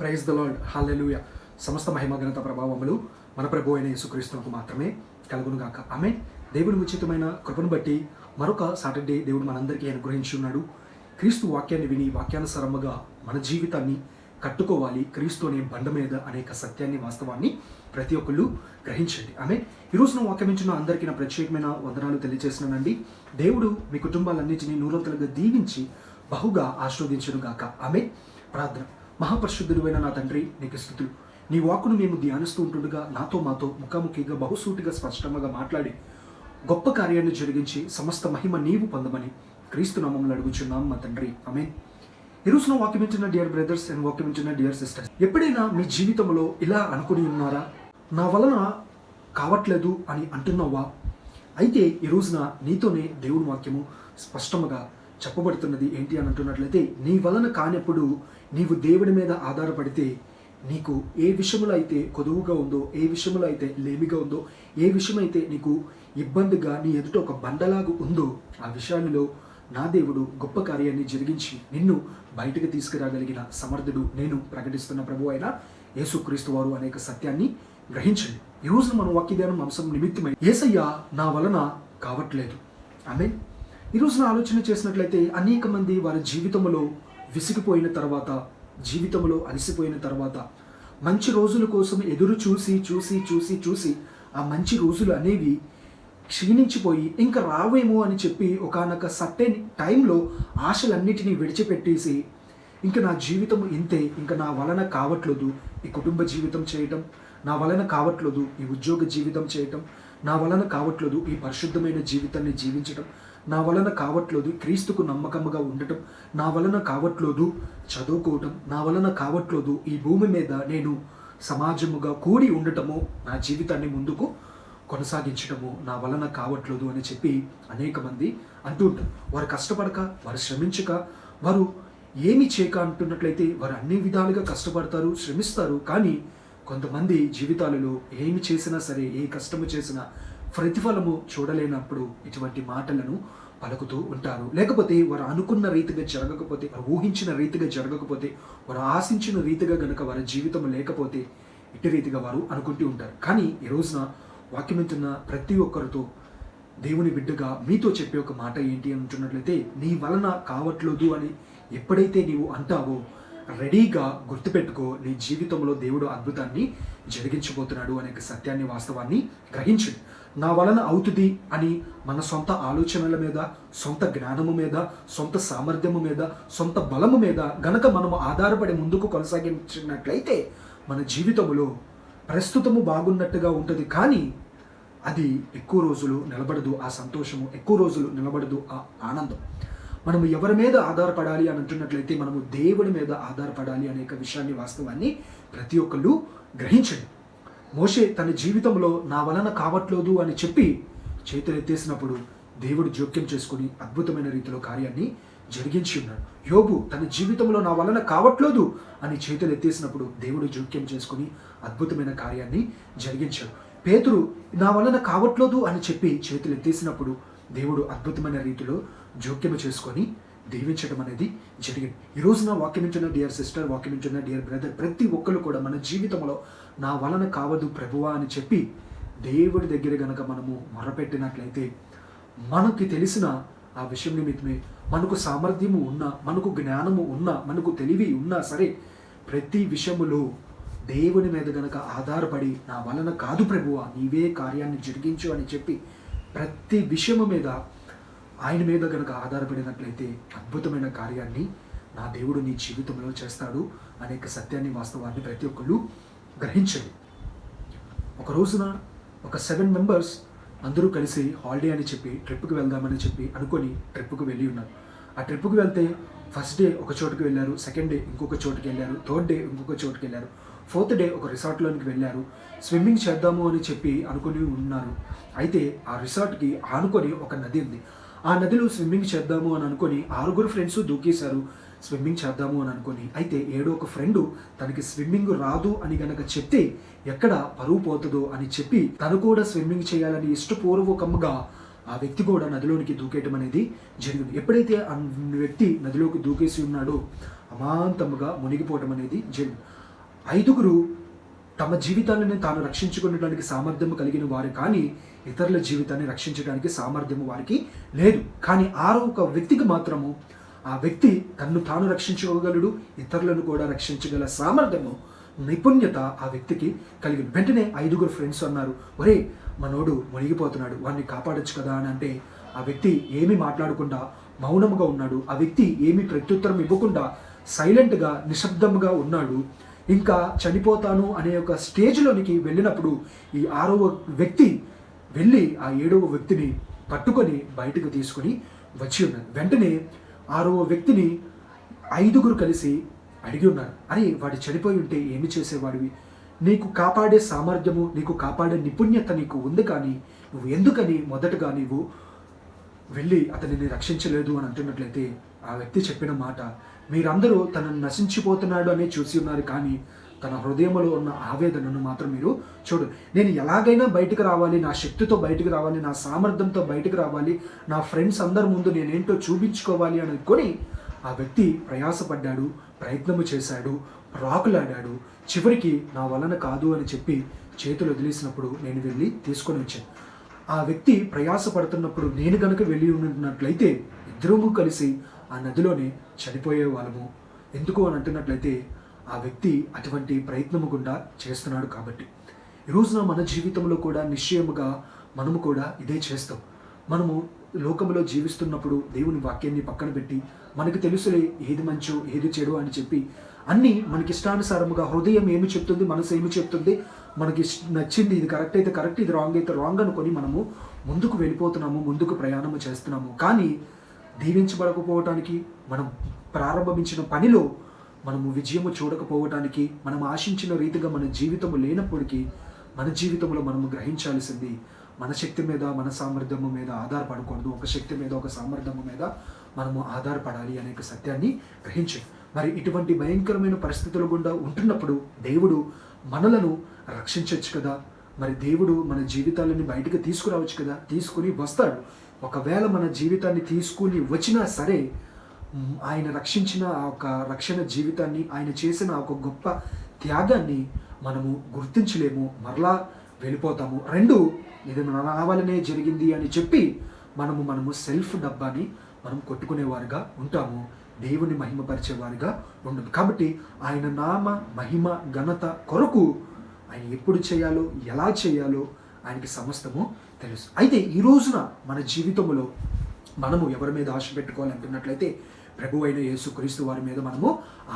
Praise the lord, హల్లెలూయా. సమస్త మహిమ ఘనత ప్రభావములు మన ప్రభు అయిన యేసుక్రీస్తునకు మాత్రమే కలుగునుగాక. ఆమేన్. దేవుని ఉచితమైన కృపను బట్టి మరొక సాటర్డే దేవుడు మనందరికీ అనుగ్రహించి ఉన్నాడు. క్రీస్తు వాక్యాన్ని విని వాక్యానుసారముగా మన జీవితాన్ని కట్టుకోవాలి. క్రీస్తు అనే బండ మీద అనేక సత్యాన్ని, వాస్తవాన్ని ప్రతి ఒక్కళ్ళు గ్రహించండి. ఆమేన్. ఈరోజు నా వాక్యం ఇచ్చిన అందరికీ నా ప్రత్యేకమైన వందనాలు తెలియజేస్తున్నానండి. దేవుడు మీ కుటుంబాలన్నింటినీ నూరంతలుగా దీవించి బహుగా ఆశీర్వదించునుగాక. ఆమేన్. ప్రార్థన. మహాపరిశుద్ధుడైన నా తండ్రి, నీకు స్తుతులు. నీ వాక్కును మేము ధ్యానిస్తూ ఉంటుండగా మాతో ముఖాముఖిగా బహుసూటిగా స్పష్టంగా మాట్లాడి గొప్ప కార్యాన్ని జరిగించి సమస్త మహిమ నీవు పొందమని క్రీస్తు నామములో అడుగుచున్నాం మా తండ్రి. ఆమేన్. ఈరోజు నా వాక్యం వింటున్న డియర్ బ్రదర్స్ అండ్ వాక్యం వింటున్న డియర్ సిస్టర్స్, ఎప్పుడైనా మీ జీవితంలో ఇలా అనుకుని ఉన్నారా? నా వలన కావట్లేదు అని అంటున్నావా? అయితే ఈ రోజున నీతోనే దేవుని వాక్యము స్పష్టంగా చెప్పబడుతున్నది. ఏంటి అని అంటున్నట్లయితే, నీ వలన కానప్పుడు నీవు దేవుడి మీద ఆధారపడితే నీకు ఏ విషయంలో అయితే కొదువుగా ఉందో, ఏ విషయంలో అయితే లేమిగా ఉందో, ఏ విషయం అయితే నీకు ఇబ్బందిగా నీ ఎదుట ఒక బండలాగా ఉందో, ఆ విషయాలలో నా దేవుడు గొప్ప కార్యాన్ని జరిగించి నిన్ను బయటకు తీసుకురాగలిగిన సమర్థుడు నేను ప్రకటిస్తున్న ప్రభు అయిన యేసుక్రీస్తు వారు అనేక సత్యాన్ని గ్రహించండి. ఈ రోజున మనం వాక్యధ్యానం అంశం నిమిత్తమై యేసయ్య నా వలన కావట్లేదు. ఆమేన్. ఈ రోజున ఆలోచన చేసినట్లయితే అనేక మంది వారి జీవితంలో విసిగిపోయిన తర్వాత, జీవితంలో అలసిపోయిన తర్వాత, మంచి రోజుల కోసం ఎదురు చూసి ఆ మంచి రోజులు అనేవి క్షీణించిపోయి ఇంకా రావేమో అని చెప్పి ఒకానొక సర్టెన్ టైంలో ఆశలన్నిటినీ విడిచిపెట్టేసి ఇంకా నా జీవితం ఇంతే, ఇంకా నా వలన కావట్లేదు ఈ కుటుంబ జీవితం చేయటం, నా వలన కావట్లేదు ఈ ఉద్యోగ జీవితం చేయటం, నా వలన కావట్లేదు ఈ పరిశుద్ధమైన జీవితాన్ని జీవించటం, నా వలన కావట్లేదు క్రీస్తుకు నమ్మకముగా ఉండటం, నా వలన కావట్లేదు చదువుకోవటం, నా వలన కావట్లేదు ఈ భూమి మీద నేను సమాజముగా కూడి ఉండటము, నా జీవితాన్ని ముందుకు కొనసాగించటము నా వలన కావట్లేదు అని చెప్పి అనేక మంది అంటూ ఉంటారు. వారు కష్టపడక, వారు శ్రమించక, వారు ఏమి చేయక అంటున్నట్లయితే వారు అన్ని విధాలుగా కష్టపడతారు, శ్రమిస్తారు. కానీ కొంతమంది జీవితాలలో ఏమి చేసినా సరే, ఏ కష్టము చేసినా ప్రతిఫలము చూడలేనప్పుడు ఇటువంటి మాటలను పలుకుతూ ఉంటారు. లేకపోతే వారు అనుకున్న రీతిగా జరగకపోతే, వారు ఊహించిన రీతిగా జరగకపోతే, వారు ఆశించిన రీతిగా గనక వారి జీవితం లేకపోతే ఇటు రీతిగా వారు అనుకుంటూ ఉంటారు. కానీ ఈ రోజున వాక్యం వింటున్న ప్రతి ఒక్కరితో దేవుని బిడ్డగా మీతో చెప్పే ఒక మాట ఏంటి అంటున్నట్లయితే, నీ వలన కావట్లేదు అని ఎప్పుడైతే నీవు అంటావో రెడీగా గుర్తుపెట్టుకో, నీ జీవితంలో దేవుడు అద్భుతాన్ని జరిగించబోతున్నాడు అనే సత్యాన్ని, వాస్తవాన్ని గ్రహించండి. నా వలన అవుతుంది అని మన సొంత ఆలోచనల మీద, సొంత జ్ఞానము మీద, సొంత సామర్థ్యము మీద, సొంత బలము మీద గనక మనము ఆధారపడి ముందుకు కొనసాగించినట్లయితే మన జీవితంలో ప్రస్తుతము బాగున్నట్టుగా ఉంటుంది, కానీ అది ఎక్కువ రోజులు నిలబడదు. ఆ సంతోషము ఎక్కువ రోజులు నిలబడదు. ఆ ఆనందం. మనము ఎవరి మీద ఆధారపడాలి అని అంటున్నట్లయితే మనము దేవుడి మీద ఆధారపడాలి అనేక విషయాన్ని, వాస్తవాన్ని ప్రతి ఒక్కళ్ళు గ్రహించండి. మోషే తన జీవితంలో నా వలన కావట్లేదు అని చెప్పి చేతులు ఎత్తేసినప్పుడు దేవుడు జోక్యం చేసుకుని అద్భుతమైన రీతిలో కార్యాన్ని జరిగించి ఉన్నాడు. యోబు తన జీవితంలో నా వలన కావట్లేదు అని చేతులు ఎత్తేసినప్పుడు దేవుడు జోక్యం చేసుకుని అద్భుతమైన కార్యాన్ని జరిగించాడు. పేతురు నా వలన కావట్లేదు అని చెప్పి చేతులు ఎత్తేసినప్పుడు దేవుడు అద్భుతమైన రీతిలో జోక్యం చేసుకొని దీవించడం అనేది జరిగింది. ఈ రోజున వాక్యం వింటున్న డియర్ సిస్టర్, వాక్యం వింటున్న డియర్ బ్రదర్, ప్రతి ఒక్కరు కూడా మన జీవితంలో నా వలన కావదు ప్రభువా అని చెప్పి దేవుడి దగ్గర గనక మనము మొరపెట్టినట్లయితే, మనకి తెలిసిన ఆ విషయం నిమిత్తమే మనకు సామర్థ్యము ఉన్నా, మనకు జ్ఞానము ఉన్నా, మనకు తెలివి ఉన్నా సరే, ప్రతి విషయములో దేవుని మీద గనక ఆధారపడి నా వలన కాదు ప్రభువా నీవే కార్యాన్ని జరిగించు అని చెప్పి ప్రతి విషయము మీద ఆయన మీద గనక ఆధారపడినట్లయితే అద్భుతమైన కార్యాన్ని నా దేవుడు నీ జీవితంలో చేస్తాడు అనేక సత్యాన్ని, వాస్తవాన్ని ప్రతి ఒక్కళ్ళు గ్రహించండి. ఒక రోజున ఒక 7 మెంబర్స్ అందరూ కలిసి హాలిడే అని చెప్పి ట్రిప్కి వెళ్దామని చెప్పి అనుకొని ట్రిప్కి వెళ్ళి ఉన్నారు. ఆ ట్రిప్కి వెళ్తే ఫస్ట్ డే ఒక చోటుకి వెళ్ళారు, సెకండ్ డే ఇంకొక చోటుకి వెళ్ళారు, థర్డ్ డే ఇంకొక చోటుకి వెళ్ళారు, ఫోర్త్ డే ఒక రిసార్ట్లోనికి వెళ్ళారు. స్విమ్మింగ్ చేద్దాము అని చెప్పి అనుకుని ఉన్నారు. అయితే ఆ రిసార్ట్కి ఆనుకొని ఒక నది ఉంది. ఆ నదిలో స్విమ్మింగ్ చేద్దాము అని అనుకొని 6 ఫ్రెండ్స్ దూకేశారు స్విమ్మింగ్ చేద్దాము అని అనుకొని. అయితే 7వ ఫ్రెండు తనకి స్విమ్మింగ్ రాదు అని గనక చెప్తే ఎక్కడ పరువు పోతుందో అని చెప్పి తను కూడా స్విమ్మింగ్ చేయాలని ఇష్టపూర్వకంగా ఆ వ్యక్తి కూడా నదిలోనికి దూకేయటం అనేది జరిగింది. ఎప్పుడైతే ఆ వ్యక్తి నదిలోకి దూకేసి ఉన్నాడో అమాంతముగా మునిగిపోవటం అనేది జరిగింది. ఐదుగురు తమ జీవితాలను తాను రక్షించుకునడానికి సామర్థ్యం కలిగిన వారు, కానీ ఇతరుల జీవితాన్ని రక్షించడానికి సామర్థ్యం వారికి లేదు. కానీ ఆరో ఒక వ్యక్తికి మాత్రము ఆ వ్యక్తి తన్ను తాను రక్షించుకోగలడు, ఇతరులను కూడా రక్షించగల సామర్థ్యము, నైపుణ్యత ఆ వ్యక్తికి కలిగింది. వెంటనే ఐదుగురు ఫ్రెండ్స్ అన్నారు, ఒరే మనోడు మునిగిపోతున్నాడు, వాడిని కాపాడొచ్చు కదా అని అంటే ఆ వ్యక్తి ఏమీ మాట్లాడకుండా మౌనంగా ఉన్నాడు. ఆ వ్యక్తి ఏమీ ప్రత్యుత్తరం ఇవ్వకుండా సైలెంట్గా నిశ్శబ్దంగా ఉన్నాడు. ఇంకా చనిపోతాను అనే ఒక స్టేజ్లోనికి వెళ్ళినప్పుడు ఈ ఆరవ వ్యక్తి వెళ్ళి ఆ ఏడవ వ్యక్తిని పట్టుకొని బయటకు తీసుకొని వచ్చి ఉన్నారు. వెంటనే ఆరవ వ్యక్తిని ఐదుగురు కలిసి అడిగి ఉన్నారు, అరే వాడు చనిపోయి ఉంటే ఏమి చేసేవాడివి? నీకు కాపాడే సామర్థ్యము, నీకు కాపాడే నిపుణ్యత నీకు ఉంది, కానీ నువ్వు ఎందుకని మొదటగా నీవు వెళ్ళి అతనిని రక్షించలేదు అని అంటున్నట్లయితే ఆ వ్యక్తి చెప్పిన మాట, మీరందరూ తనను నశించిపోతున్నాడు అని చూసి ఉన్నారు, కానీ తన హృదయంలో ఉన్న ఆవేదనను మాత్రం మీరు చూడు. నేను ఎలాగైనా బయటకు రావాలి, నా శక్తితో బయటకు రావాలి, నా సామర్థ్యంతో బయటకు రావాలి, నా ఫ్రెండ్స్ అందరి ముందు నేనేంటో చూపించుకోవాలి అని అనుకొని ఆ వ్యక్తి ప్రయాసపడ్డాడు, ప్రయత్నము చేశాడు, రాకులాడాడు. చివరికి నా వలన కాదు అని చెప్పి చేతులు వదిలేసినప్పుడు నేను వెళ్ళి తీసుకొని వచ్చాను. ఆ వ్యక్తి ప్రయాసపడుతున్నప్పుడు నేను గనుక వెళ్ళి ఉన్నట్లయితే ఇద్దరము కలిసి ఆ నదిలోనే చనిపోయే వాళ్ళము. ఎందుకు అని అంటున్నట్లయితే ఆ వ్యక్తి అటువంటి ప్రయత్నము గుండా చేస్తున్నాడు కాబట్టి. ఈ రోజున మన జీవితంలో కూడా నిశ్చయముగా మనము కూడా ఇదే చేస్తాం. మనము లోకంలో జీవిస్తున్నప్పుడు దేవుని వాక్యాన్ని పక్కన పెట్టి మనకు తెలుసులే ఏది మంచో ఏది చెడు అని చెప్పి అన్నీ మనకి ఇష్టానుసారముగా హృదయం ఏమి చెప్తుంది, మనసు ఏమి చెప్తుంది, మనకి నచ్చింది ఇది కరెక్ట్ అయితే కరెక్ట్, ఇది రాంగ్ అయితే రాంగ్ అనుకొని మనము ముందుకు వెళ్ళిపోతున్నాము, ముందుకు ప్రయాణము చేస్తున్నాము. కానీ దీవించబడకపోవటానికి, మనం ప్రారంభించిన పనిలో మనము విజయము చూడకపోవటానికి, మనం ఆశించిన రీతిగా మన జీవితము లేనప్పటికీ మన జీవితంలో మనము గ్రహించాల్సింది మన శక్తి మీద, మన సామర్థ్యము మీద ఆధారపడకూడదు. ఒక శక్తి మీద, ఒక సామర్థ్యము మీద మనము ఆధారపడాలి అనే సత్యాన్ని గ్రహించాం. మరి ఇటువంటి భయంకరమైన పరిస్థితుల గుండా ఉంటున్నప్పుడు దేవుడు మనలను రక్షించవచ్చు కదా. మరి దేవుడు మన జీవితాలని బయటకు తీసుకురావచ్చు కదా, తీసుకుని వస్తాడు. ఒకవేళ మన జీవితాన్ని తీసుకుని వచ్చినా సరే ఆయన రక్షించిన ఆ ఒక రక్షణ జీవితాన్ని, ఆయన చేసిన ఒక గొప్ప త్యాగాన్ని మనము గుర్తించలేము, మరలా వెళ్ళిపోతాము. రెండు, ఇది నా వల్లనే జరిగింది అని చెప్పి మనము సెల్ఫ్ డబ్బాని మనం కొట్టుకునేవారుగా ఉంటాము, దేవుని మహిమపరిచేవారుగా ఉండదు. కాబట్టి ఆయన నామ మహిమ ఘనత కొరకు ఆయన ఎప్పుడు చేయాలో, ఎలా చేయాలో ఆయనకి సమస్తము తెలుసు. అయితే ఈ రోజున మన జీవితంలో మనము ఎవరి మీద ఆశ పెట్టుకోవాలంటున్నట్లయితే ప్రభు అయిన యేసుక్రీస్తు వారి మీద మనము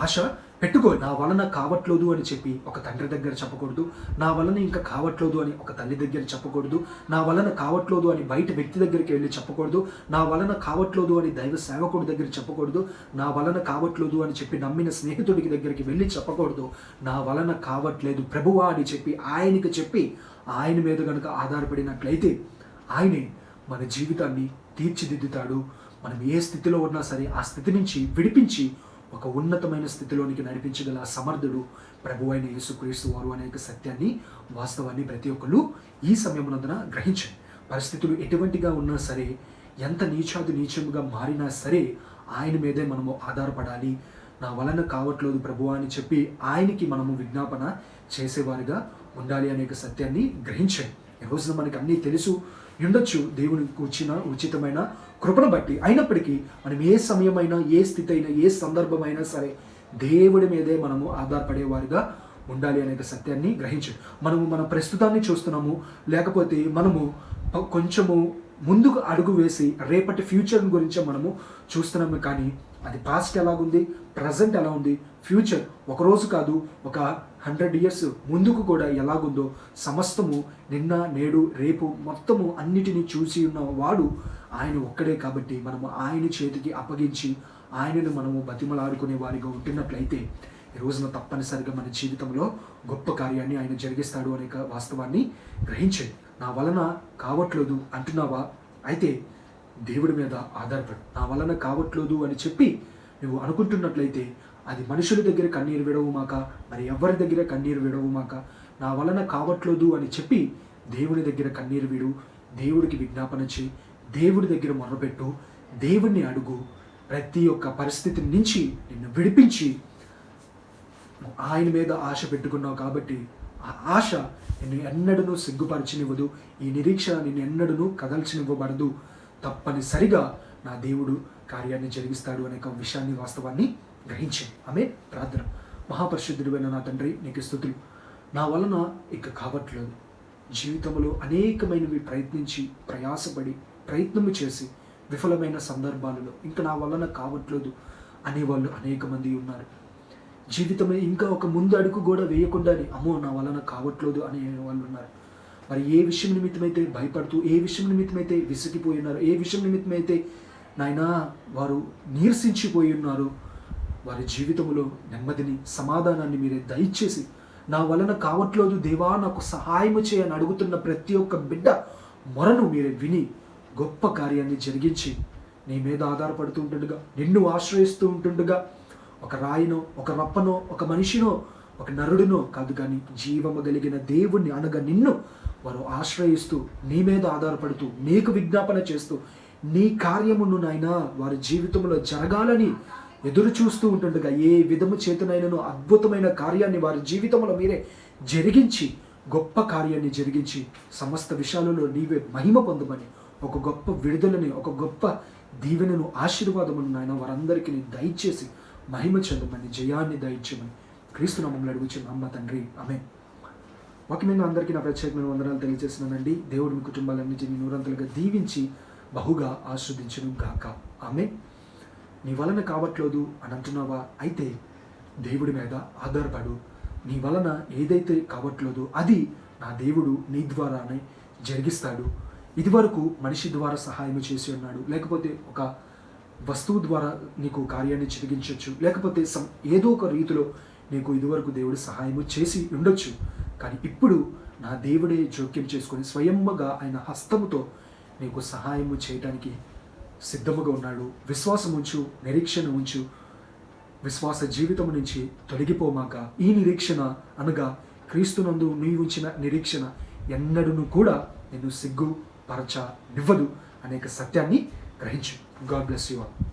ఆశ పెట్టుకోవాలి. నా వలన కావట్లేదు అని చెప్పి ఒక తండ్రి దగ్గర చెప్పకూడదు, నా వలన ఇంకా కావట్లేదు అని ఒక తల్లి దగ్గర చెప్పకూడదు, నా వలన కావట్లేదు అని బయట వ్యక్తి దగ్గరికి వెళ్ళి చెప్పకూడదు, నా వలన కావట్లేదు అని దైవ సేవకుడి దగ్గర చెప్పకూడదు, నా వలన కావట్లేదు అని చెప్పి నమ్మిన స్నేహితుడికి దగ్గరికి వెళ్ళి చెప్పకూడదు. నా వలన కావట్లేదు ప్రభువా అని చెప్పి ఆయనకి చెప్పి ఆయన మీద కనుక ఆధారపడినట్లయితే ఆయనే మన జీవితాన్ని తీర్చిదిద్దుతాడు. మనం ఏ స్థితిలో ఉన్నా సరే ఆ స్థితి నుంచి విడిపించి ఒక ఉన్నతమైన స్థితిలోనికి నడిపించగల సమర్థుడు ప్రభు అయిన యేసుక్రీస్తు వారు అనే సత్యాన్ని, వాస్తవాన్ని ప్రతి ఒక్కరు ఈ సమయమునందున గ్రహించండి. పరిస్థితులు ఎటువంటిగా ఉన్నా సరే, ఎంత నీచముగా మారినా సరే ఆయన మీదే మనము ఆధారపడాలి. నా వలన కావట్లేదు ప్రభు అని చెప్పి ఆయనకి మనము విజ్ఞాపన చేసేవారిగా ఉండాలి అనే సత్యాన్ని గ్రహించండి. ఈ రోజున మనకి అన్నీ తెలుసు ఉండొచ్చు, దేవునికి వచ్చిన ఉచితమైన కృపను బట్టి. అయినప్పటికీ మనం ఏ సమయమైనా, ఏ స్థితి అయినా, ఏ సందర్భమైనా సరే దేవుడి మీదే మనము ఆధారపడేవారిగా ఉండాలి అనే సత్యాన్ని గ్రహించండి. మన ప్రస్తుతాన్ని చూస్తున్నాము, లేకపోతే మనము కొంచెము ముందుకు అడుగు వేసి రేపటి ఫ్యూచర్ గురించి మనము చూస్తున్నాము. కానీ అది పాస్ట్ ఎలాగుంది, ప్రజెంట్ ఎలా ఉంది, ఫ్యూచర్ ఒకరోజు కాదు, ఒక 100 years ముందుకు కూడా ఎలాగుందో సమస్తము నిన్న, నేడు, రేపు మొత్తము అన్నిటినీ చూసి ఉన్న వాడు ఆయన ఒక్కడే. కాబట్టి మనము ఆయన చేతికి అప్పగించి ఆయనను మనము బతిమలాడుకునే వారిగా ఉంటున్నట్లయితే ఈ రోజున తప్పనిసరిగా మన జీవితంలో గొప్ప కార్యాన్ని ఆయన జరిగిస్తాడు అనే వాస్తవాన్ని గ్రహించండి. నా వలన కావట్లేదు అంటున్నావా? అయితే దేవుడి మీద ఆధారపడు. నా వలన కావట్లేదు అని చెప్పి నువ్వు అనుకుంటున్నట్లయితే అది మనుషుల దగ్గర కన్నీరు విడవు మాక, మరి ఎవరి దగ్గర కన్నీరు విడవు మాక. నా వలన కావట్లేదు అని చెప్పి దేవుని దగ్గర కన్నీరు విడు, దేవుడికి విజ్ఞాపన చేయి, దేవుడి దగ్గర మొరపెట్టు, దేవుణ్ణి అడుగు. ప్రతి ఒక్క పరిస్థితి నుంచి నిన్ను విడిపించి ఆయన మీద ఆశ పెట్టుకున్నావు కాబట్టి ఆ ఆశ నిన్ను ఎన్నడూ సిగ్గుపరచనివ్వదు. ఈ నిరీక్షణ నిన్ను ఎన్నడూ కదల్చనివ్వబడదు. తప్పనిసరిగా నా దేవుడు కార్యాన్ని జరిగిస్తాడు అనే ఒక విషయాన్ని, వాస్తవాన్ని గ్రహించింది. ఆమె ప్రార్థన. మహాపరిశుద్ధుడైన నా తండ్రి, నీకు స్తుతులు. నా వలన ఇక కావట్లేదు. జీవితంలో అనేకమైనవి ప్రయత్నించి, ప్రయాసపడి, ప్రయత్నము చేసి విఫలమైన సందర్భాలలో ఇంకా నా వలన కావట్లేదు అనేవాళ్ళు అనేక మంది ఉన్నారు. జీవితమే ఇంకా ఒక ముందు అడుగు కూడా వేయకుండానే అమ్మో నా వలన కావట్లేదు అనే వాళ్ళు ఉన్నారు. మరి ఏ విషయం నిమిత్తమైతే భయపడుతూ, ఏ విషయం నిమిత్తమైతే విసిగిపోయి ఉన్నారు, ఏ విషయం నిమిత్తమైతే నాయనా వారు నీరసించిపోయి ఉన్నారు, వారి జీవితంలో నెమ్మదిని, సమాధానాన్ని మీరే దయచేసి, నా వలన కావట్లేదు దేవా నాకు సహాయము చేయని అడుగుతున్న ప్రతి ఒక్క బిడ్డ మొరను మీరే విని గొప్ప కార్యాన్ని జరిగించి, నీ మీద ఆధారపడుతూ ఉంటుండగా, నిన్ను ఆశ్రయిస్తూ ఉంటుండగా, ఒక రాయినో, ఒక రప్పనో, ఒక మనిషినో, ఒక నరుడినో కాదు కానీ జీవము కలిగిన దేవుణ్ణి అనగా నిన్ను వారు ఆశ్రయిస్తూ, నీ మీద ఆధారపడుతూ, నీకు విజ్ఞాపన చేస్తూ, నీ కార్యమును నాయన వారి జీవితంలో జరగాలని ఎదురు చూస్తూ ఉంటుండగా, ఏ విధము చేతనైనను అద్భుతమైన కార్యాన్ని వారి జీవితంలో మీరే జరిగించి, గొప్ప కార్యాన్ని జరిగించి, సమస్త విషయాలలో నీవే మహిమ పొందమని, ఒక గొప్ప విడుదలని, ఒక గొప్ప దీవెనను, ఆశీర్వాదమును నాయన వారందరికీ దయచేసి మహిమ చెందమని, జయాన్ని దయచేయమని క్రీస్తు నామములో అడుగుచున్నాం మా తండ్రి. ఆమేన్. వాక్యమైన అందరికీ నా ప్రత్యేకమైన వందనాలు తెలియజేస్తున్నానండి. దేవుడు మీ కుటుంబాలన్నింటినీ నూరంతలుగా దీవించి బహుగా ఆస్వాదించును గాక. ఆమేన్. నీ వలన కావట్లేదు అని అంటున్నావా? అయితే దేవుడి మీద ఆధారపడు. నీ వలన ఏదైతే కావట్లేదో అది నా దేవుడు నీ ద్వారానే జరిగిస్తాడు. ఇదివరకు మనిషి ద్వారా సహాయం చేసి ఉన్నాడు, లేకపోతే ఒక వస్తువు ద్వారా నీకు కార్యాన్ని జరిగించవచ్చు, లేకపోతే ఏదో ఒక రీతిలో నీకు ఇదివరకు దేవుడు సహాయము చేసి ఉండొచ్చు. కానీ ఇప్పుడు నా దేవుడే జోక్యం చేసుకొని స్వయంగా ఆయన హస్తముతో నీకు సహాయము చేయడానికి సిద్ధముగా ఉన్నాడు. విశ్వాసం ఉంచు, నిరీక్షణ ఉంచు. విశ్వాస జీవితం నుంచి తొలగిపోమాక. ఈ నిరీక్షణ అనగా క్రీస్తునందు నీవు ఉంచిన నిరీక్షణ ఎన్నడూ కూడా నిన్ను సిగ్గుపరచనివ్వదు అనేక సత్యాన్ని గ్రహించు. God bless you all.